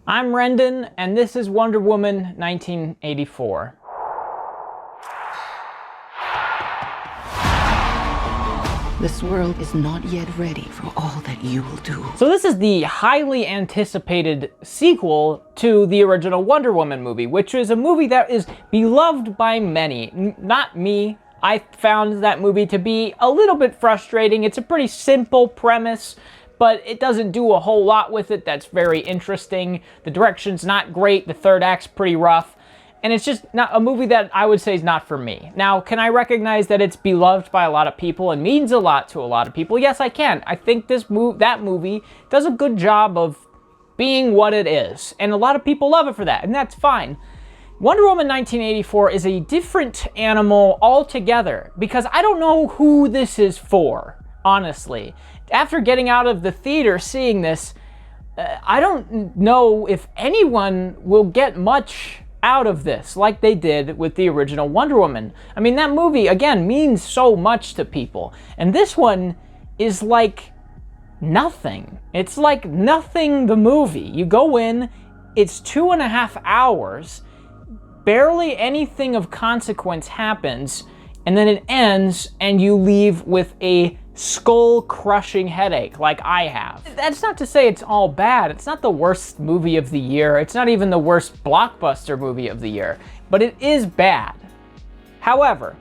I'm Rendan, and this is Wonder Woman 1984. This world is not yet ready for all that you will do. So this is the highly anticipated sequel to the original Wonder Woman movie, which is a movie that is beloved by many. Not me. I found that movie to be a little bit frustrating. It's a pretty simple premise, but it doesn't do a whole lot with it that's very interesting. The direction's not great, the third act's pretty rough, and it's just not a movie that I would say is not for me. Now, can I recognize that it's beloved by a lot of people and means a lot to a lot of people? Yes, I can. I think that movie does a good job of being what it is, and a lot of people love it for that, and that's fine. Wonder Woman 1984 is a different animal altogether, because I don't know who this is for, honestly. After getting out of the theater seeing this, I don't know if anyone will get much out of this like they did with the original Wonder Woman. I mean, that movie, again, means so much to people. And this one is like nothing. It's like nothing the movie. You go in, it's 2.5 hours, barely anything of consequence happens, and then it ends and you leave with a skull-crushing headache like I have. That's not to say it's all bad. It's not the worst movie of the year. It's not even the worst blockbuster movie of the year, but it is bad. However,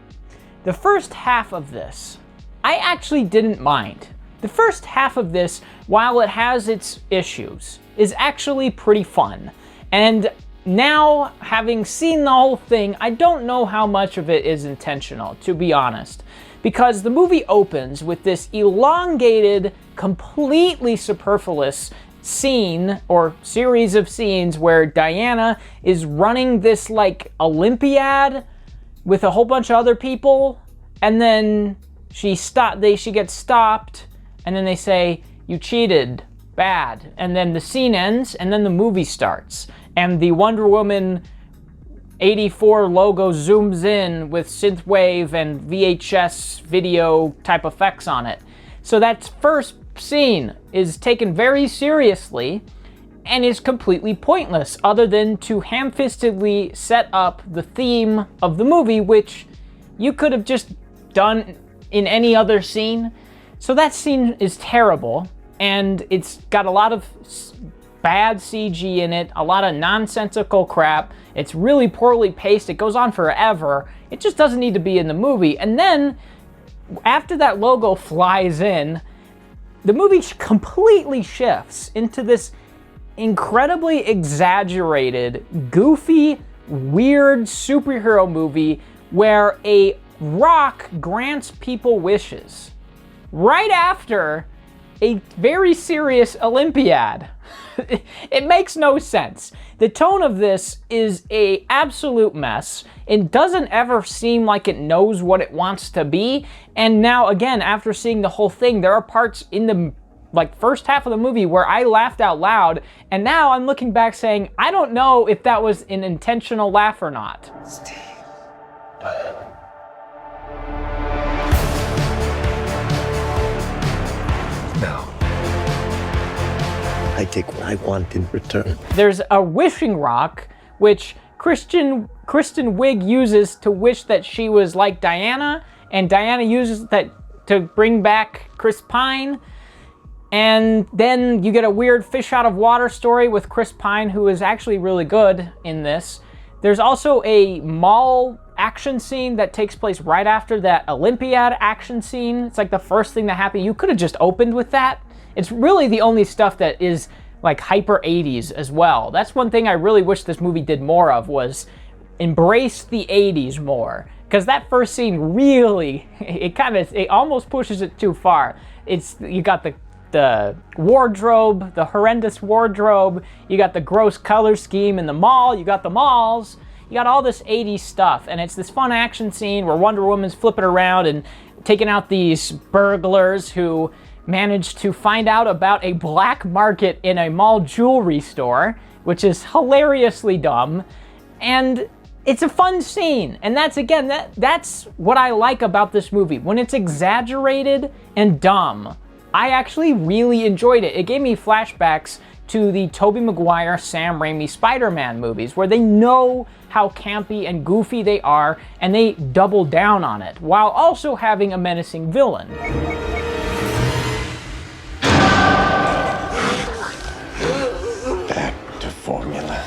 the first half of this, I actually didn't mind. The first half of this, while it has its issues, is actually pretty fun. And now, having seen the whole thing, I don't know how much of it is intentional, to be honest. Because the movie opens with this elongated, completely superfluous scene, or series of scenes, where Diana is running this, like, Olympiad with a whole bunch of other people, and then she gets stopped, and then they say, "You cheated, bad." And then the scene ends, and then the movie starts. And the Wonder Woman 84 logo zooms in with synthwave and VHS video type effects on it. So that first scene is taken very seriously and is completely pointless, other than to ham-fistedly set up the theme of the movie, which you could have just done in any other scene. So that scene is terrible, and it's got a lot of bad CG in it, a lot of nonsensical crap. It's really poorly paced. It goes on forever. It just doesn't need to be in the movie. And then, after that logo flies in, the movie completely shifts into this incredibly exaggerated, goofy, weird superhero movie where a rock grants people wishes right after a very serious Olympiad. It makes no sense. The tone of this is an absolute mess. It doesn't ever seem like it knows what it wants to be. And now, again, after seeing the whole thing, there are parts in the first half of the movie where I laughed out loud, and now I'm looking back saying, I don't know if that was an intentional laugh or not. Steve. No. I take what I want in return. There's a wishing rock, which Kristen Wiig uses to wish that she was like Diana, and Diana uses that to bring back Chris Pine. And then you get a weird fish out of water story with Chris Pine, who is actually really good in this. There's also a mall action scene that takes place right after that Olympiad action scene. It's like the first thing that happened. You could have just opened with that. It's really the only stuff that is like hyper 80s as well. That's one thing I really wish this movie did more of, was embrace the 80s more. Because that first scene really, it almost pushes it too far. You got the wardrobe, the horrendous wardrobe, you got the gross color scheme in the mall, you got the malls, you got all this 80s stuff, and it's this fun action scene where Wonder Woman's flipping around and taking out these burglars who managed to find out about a black market in a mall jewelry store, which is hilariously dumb, and it's a fun scene. And that's what I like about this movie. When it's exaggerated and dumb, I actually really enjoyed it. It gave me flashbacks to the Tobey Maguire, Sam Raimi Spider-Man movies, where they know how campy and goofy they are, and they double down on it, while also having a menacing villain. Back to formula.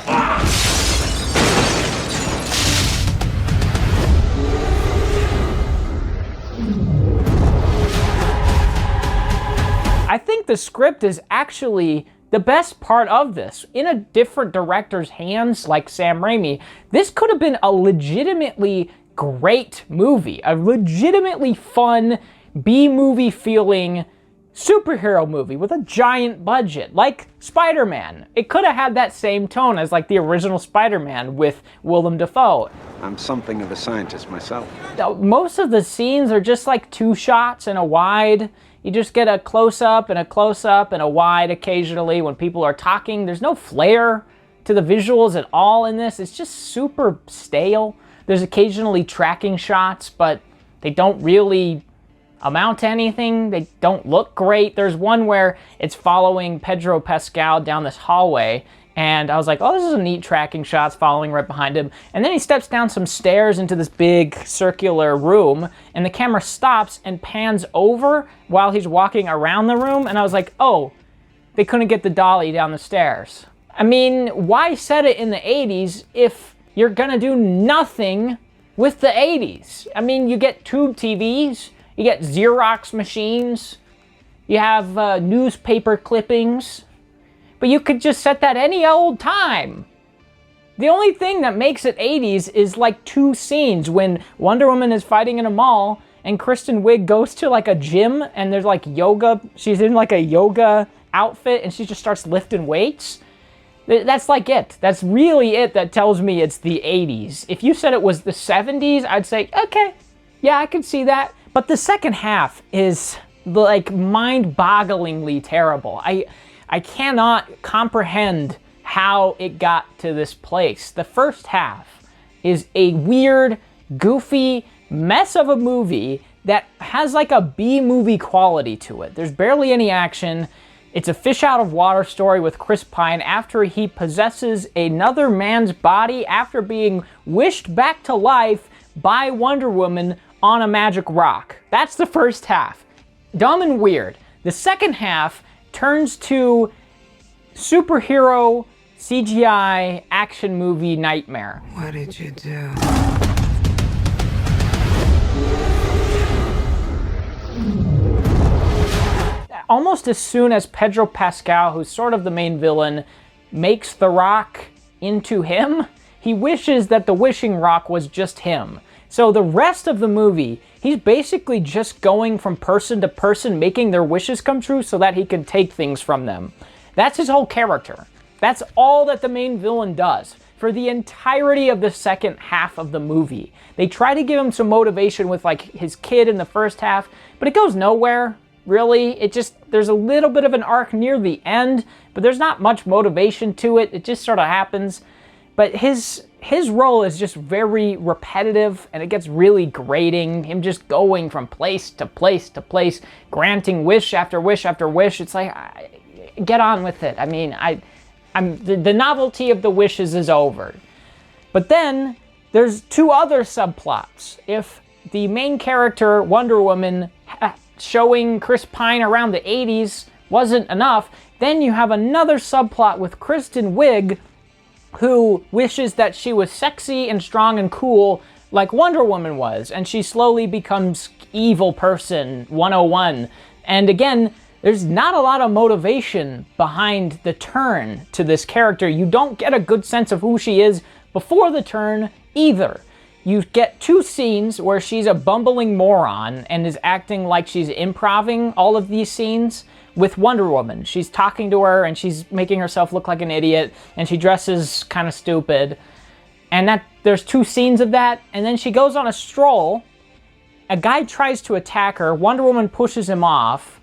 I think the script is actually the best part of this. In a different director's hands, like Sam Raimi, this could have been a legitimately great movie, a legitimately fun B-movie feeling superhero movie with a giant budget, like Spider-Man. It could have had that same tone as like the original Spider-Man with Willem Dafoe. I'm something of a scientist myself. Most of the scenes are just like 2 shots and a wide. You just get a close-up and a close-up and a wide occasionally when people are talking. There's no flair to the visuals at all in this. It's just super stale. There's occasionally tracking shots, but they don't really amount to anything. They don't look great. There's one where it's following Pedro Pascal down this hallway, and I was like, oh, this is a neat tracking shot. It's following right behind him. And then he steps down some stairs into this big circular room, and the camera stops and pans over while he's walking around the room. And I was like, oh, they couldn't get the dolly down the stairs. I mean, why set it in the 80s if you're gonna do nothing with the 80s? I mean, you get tube TVs, you get Xerox machines, you have newspaper clippings, but you could just set that any old time. The only thing that makes it 80s is like 2 scenes when Wonder Woman is fighting in a mall and Kristen Wiig goes to like a gym and there's like yoga. She's in like a yoga outfit and she just starts lifting weights. That's like it. That's really it that tells me it's the 80s. If you said it was the 70s, I'd say, okay, yeah, I could see that. But the second half is like mind-bogglingly terrible. I cannot comprehend how it got to this place. The first half is a weird, goofy mess of a movie that has like a B-movie quality to it. There's barely any action. It's a fish out of water story with Chris Pine after he possesses another man's body after being wished back to life by Wonder Woman on a magic rock. That's the first half. Dumb and weird. The second half turns to superhero CGI action movie nightmare. What did you do? Almost as soon as Pedro Pascal, who's sort of the main villain, makes the rock into him, he wishes that the wishing rock was just him. So the rest of the movie, he's basically just going from person to person, making their wishes come true so that he can take things from them. That's his whole character. That's all that the main villain does for the entirety of the second half of the movie. They try to give him some motivation with like his kid in the first half, but it goes nowhere, really. There's a little bit of an arc near the end, but there's not much motivation to it. It just sort of happens. But his role is just very repetitive, and it gets really grating. Him just going from place to place to place, granting wish after wish after wish. It's like, get on with it. I mean, the novelty of the wishes is over. But then there's 2 other subplots. If the main character, Wonder Woman, showing Chris Pine around the 80s wasn't enough, then you have another subplot with Kristen Wiig, who wishes that she was sexy and strong and cool like Wonder Woman was, and she slowly becomes evil person 101. And again, there's not a lot of motivation behind the turn to this character. You don't get a good sense of who she is before the turn either. You get 2 scenes where she's a bumbling moron and is acting like she's improving all of these scenes with Wonder Woman. She's talking to her and she's making herself look like an idiot and she dresses kind of stupid. And there's 2 scenes of that, and then she goes on a stroll. A guy tries to attack her, Wonder Woman pushes him off,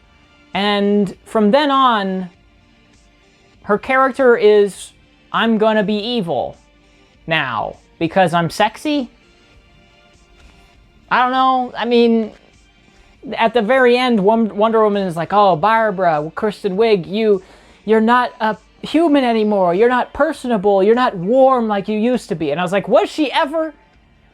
and from then on, her character is, I'm gonna be evil now because I'm sexy? I don't know. I mean, at the very end, Wonder Woman is like, oh, Barbara, Kristen Wiig, you're not a human anymore. You're not personable. You're not warm like you used to be. And I was like, was she ever?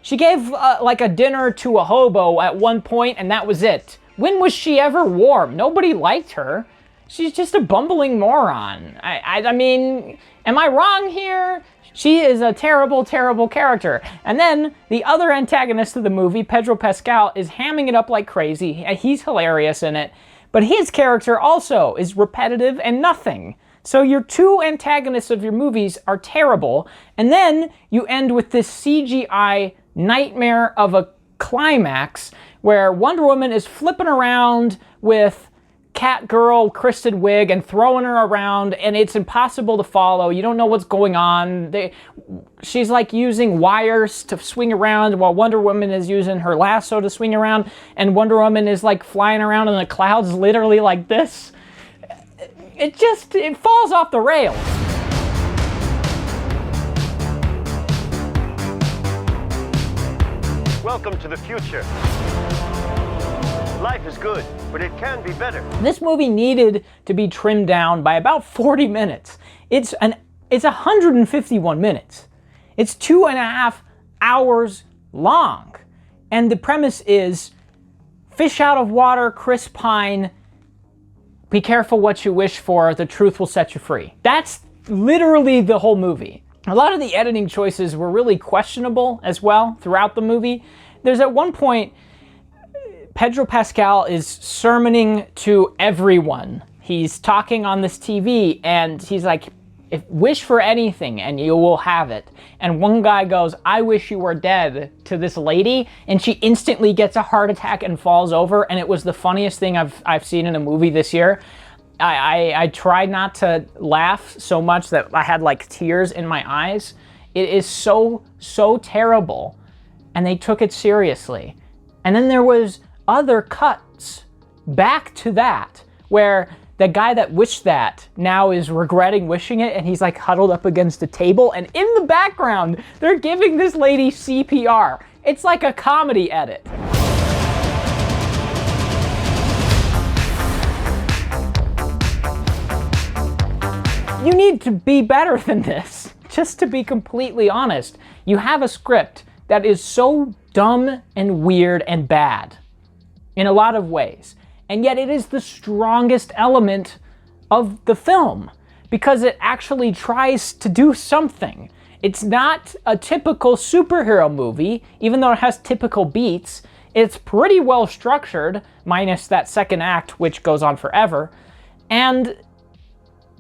She gave like a dinner to a hobo at one point, and that was it. When was she ever warm? Nobody liked her. She's just a bumbling moron. I mean, am I wrong here? She is a terrible, terrible character. And then the other antagonist of the movie, Pedro Pascal, is hamming it up like crazy. He's hilarious in it. But his character also is repetitive and nothing. So your two antagonists of your movies are terrible. And then you end with this CGI nightmare of a climax where Wonder Woman is flipping around with Catgirl, Kristen Wiig, and throwing her around, and it's impossible to follow. You don't know what's going on. She's like using wires to swing around while Wonder Woman is using her lasso to swing around, and Wonder Woman is like flying around in the clouds literally like this. It falls off the rails. Welcome to the future. Life is good, but it can be better. This movie needed to be trimmed down by about 40 minutes. It's 151 minutes. It's 2.5 hours long. And the premise is fish out of water, Chris Pine, be careful what you wish for, the truth will set you free. That's literally the whole movie. A lot of the editing choices were really questionable as well throughout the movie. There's at one point, Pedro Pascal is sermoning to everyone. He's talking on this TV and he's like, wish for anything and you will have it. And one guy goes, I wish you were dead, to this lady, and she instantly gets a heart attack and falls over, and it was the funniest thing I've seen in a movie this year. I tried not to laugh so much that I had like tears in my eyes. It is so terrible, and they took it seriously. And then there was other cuts back to that where the guy that wished that now is regretting wishing it, and he's like huddled up against a table, and in the background they're giving this lady CPR. It's like a comedy edit. You need to be better than this. Just to be completely honest, you have a script that is so dumb and weird and bad in a lot of ways. And yet it is the strongest element of the film because it actually tries to do something. It's not a typical superhero movie, even though it has typical beats. It's pretty well structured, minus that second act, which goes on forever. And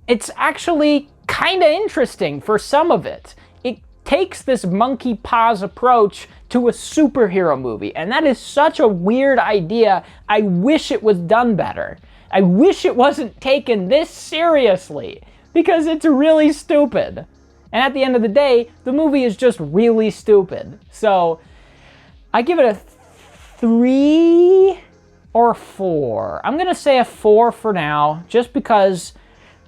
it's actually kind of interesting for some of it. It takes this monkey paws approach to a superhero movie, and that is such a weird idea. I wish it was done better. I wish it wasn't taken this seriously, because it's really stupid. And at the end of the day, the movie is just really stupid. So I give it a 3 or 4. I'm gonna say a 4 for now, just because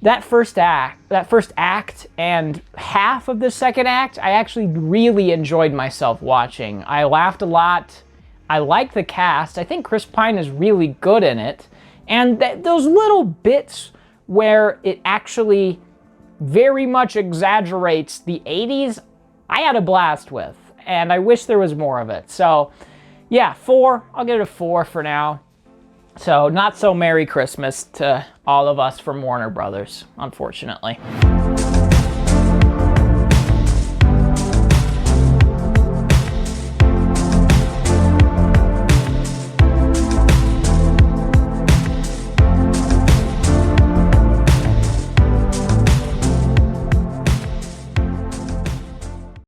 that first act and half of the second act, I actually really enjoyed myself watching. I laughed a lot. I like the cast. I think Chris Pine is really good in it. And those little bits where it actually very much exaggerates the 80s, I had a blast with. And I wish there was more of it. So yeah, 4. I'll give it a 4 for now. So not so Merry Christmas to all of us from Warner Brothers, unfortunately.